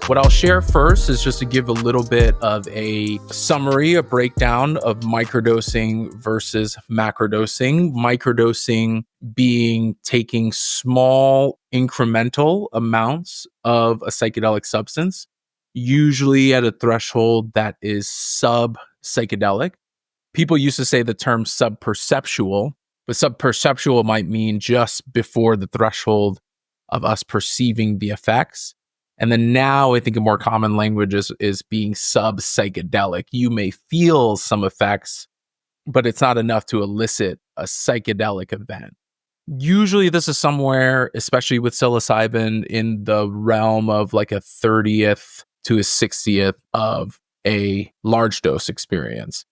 What I'll share first is just to give a little bit of a summary, a breakdown of microdosing versus macrodosing. Microdosing being taking small incremental amounts of a psychedelic substance, usually at a threshold that is sub-psychedelic. People used to say the term sub-perceptual, but sub-perceptual might mean just before the threshold of us perceiving the effects. And then now I think a more common language is being sub-psychedelic. You may feel some effects, but it's not enough to elicit a psychedelic event. Usually this is somewhere, especially with psilocybin, in the realm of like a 30th to a 60th of a large dose experience.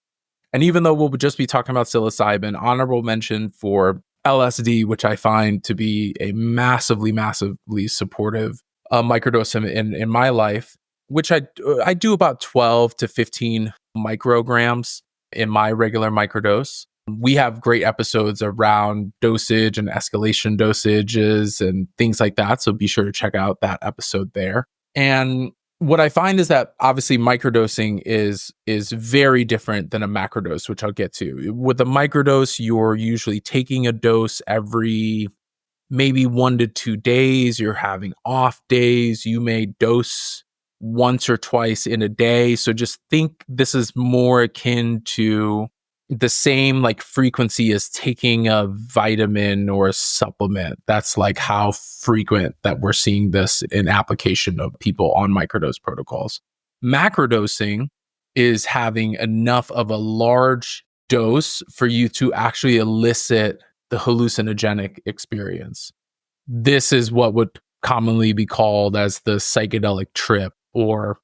And even though we'll just be talking about psilocybin, honorable mention for LSD, which I find to be a massively, massively supportive microdose in my life, which I do about 12 to 15 micrograms in my regular microdose. We have great episodes around dosage and escalation dosages and things like that. So be sure to check out that episode there. And what I find is that obviously microdosing is very different than a macrodose, which I'll get to. With a microdose, you're usually taking a dose every maybe 1 to 2 days. You're having off days. You may dose once or twice in a day. So just think this is more akin to the same like frequency as taking a vitamin or a supplement. That's like how frequent that we're seeing this in application of people on microdose protocols. Macrodosing is having enough of a large dose for you to actually elicit the hallucinogenic experience. This is what would commonly be called as the psychedelic trip, or,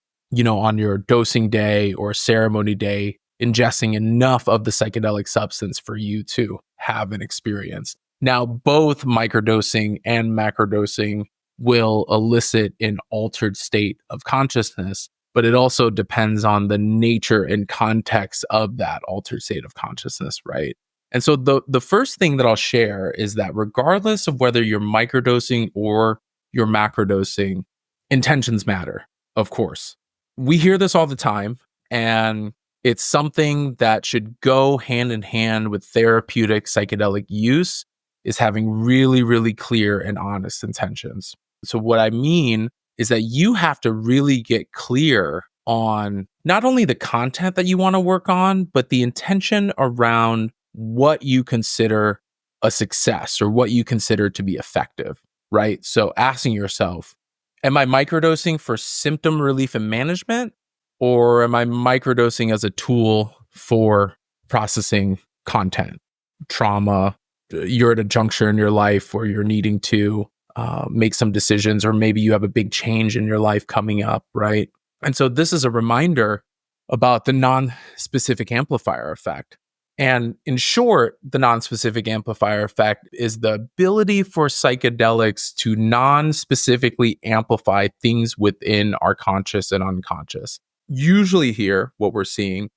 on your dosing day or ceremony day, ingesting enough of the psychedelic substance for you to have an experience. Now, both microdosing and macrodosing will elicit an altered state of consciousness, but it also depends on the nature and context of that altered state of consciousness, right? And so the first thing that I'll share is that regardless of whether you're microdosing or you're macrodosing, intentions matter, of course. We hear this all the time, and it's something that should go hand in hand with therapeutic psychedelic use, is having really, really clear and honest intentions. So what I mean is that you have to really get clear on not only the content that you want to work on, but the intention around what you consider a success or what you consider to be effective, right? So asking yourself, am I microdosing for symptom relief and management? Or am I microdosing as a tool for processing content, trauma? You're at a juncture in your life where you're needing to make some decisions, or maybe you have a big change in your life coming up, right? And so this is a reminder about the non-specific amplifier effect. And in short, the non-specific amplifier effect is the ability for psychedelics to non-specifically amplify things within our conscious and unconscious. Usually here, what we're seeing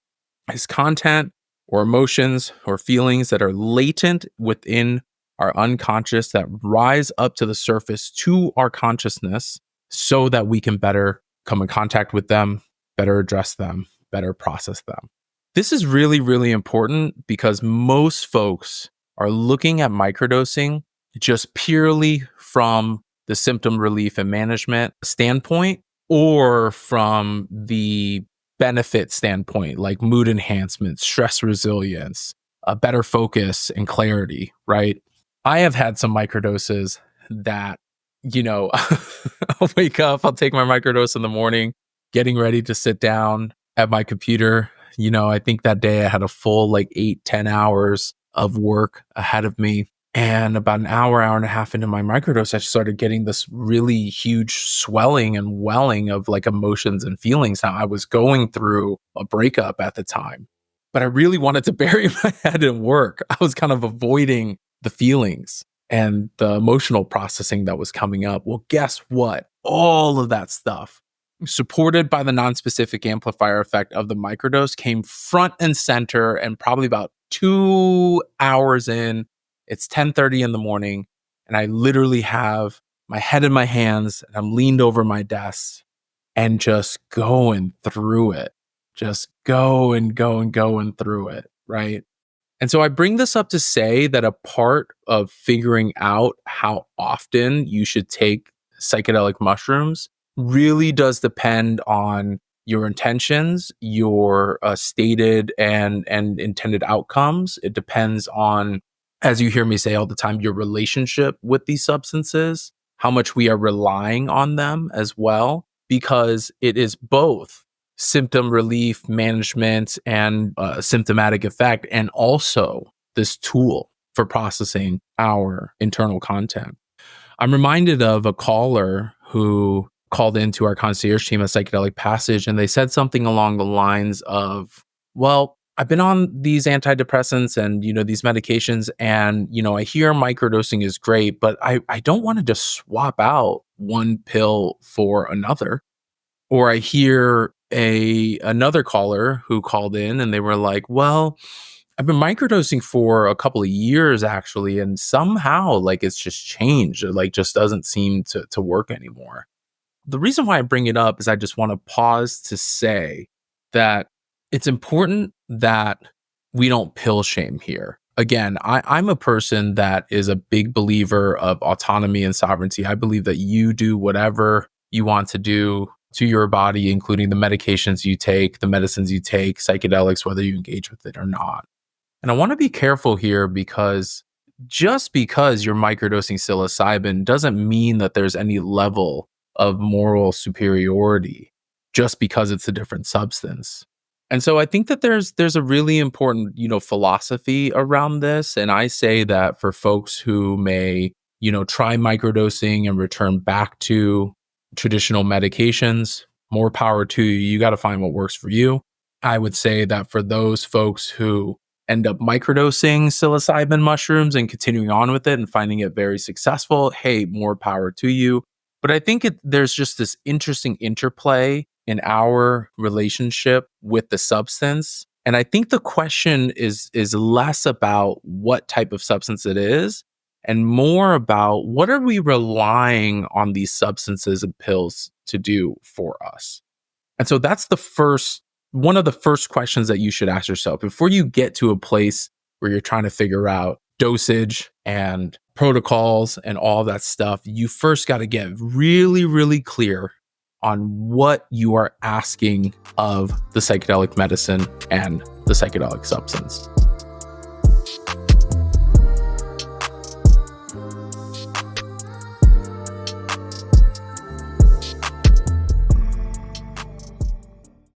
is content or emotions or feelings that are latent within our unconscious that rise up to the surface to our consciousness so that we can better come in contact with them, better address them, better process them. This is really, really important because most folks are looking at microdosing just purely from the symptom relief and management standpoint, or from the benefit standpoint, like mood enhancement, stress resilience, a better focus and clarity, right? I have had some microdoses that, I'll wake up, I'll take my microdose in the morning, getting ready to sit down at my computer. I think that day I had a full 8-10 hours of work ahead of me. And about an hour and a half into my microdose, I started getting this really huge swelling and welling of emotions and feelings. Now, I was going through a breakup at the time, but I really wanted to bury my head in work. I was kind of avoiding the feelings and the emotional processing that was coming up. Well, guess what? All of that stuff, supported by the non-specific amplifier effect of the microdose, came front and center. And probably about 2 hours in, it's 10:30 in the morning, and I literally have my head in my hands and I'm leaned over my desk, and just going through it, just going through it, right? And so I bring this up to say that a part of figuring out how often you should take psychedelic mushrooms really does depend on your intentions, your stated and intended outcomes. It depends on, as you hear me say all the time, your relationship with these substances, how much we are relying on them as well, because it is both symptom relief management and symptomatic effect, and also this tool for processing our internal content. I'm reminded of a caller who called into our concierge team at Psychedelic Passage, and they said something along the lines of, well, I've been on these antidepressants and, these medications, and, I hear microdosing is great, but I don't want to just swap out one pill for another. Or I hear another caller who called in and they were like, well, I've been microdosing for a couple of years actually, and somehow like it's just changed. It like just doesn't seem to work anymore. The reason why I bring it up is I just want to pause to say that it's important that we don't pill shame here. Again, I'm a person that is a big believer of autonomy and sovereignty. I believe that you do whatever you want to do to your body, including the medications you take, the medicines you take, psychedelics, whether you engage with it or not. And I want to be careful here because just because you're microdosing psilocybin doesn't mean that there's any level of moral superiority just because it's a different substance. And so I think that there's a really important, philosophy around this. And I say that for folks who may, try microdosing and return back to traditional medications, more power to you. You got to find what works for you. I would say that for those folks who end up microdosing psilocybin mushrooms and continuing on with it and finding it very successful, hey, more power to you. But I think there's just this interesting interplay in our relationship with the substance. And I think the question is less about what type of substance it is and more about what are we relying on these substances and pills to do for us. And so that's one of the first questions that you should ask yourself before you get to a place where you're trying to figure out dosage and protocols and all that stuff. You first got to get really, really clear on what you are asking of the psychedelic medicine and the psychedelic substance.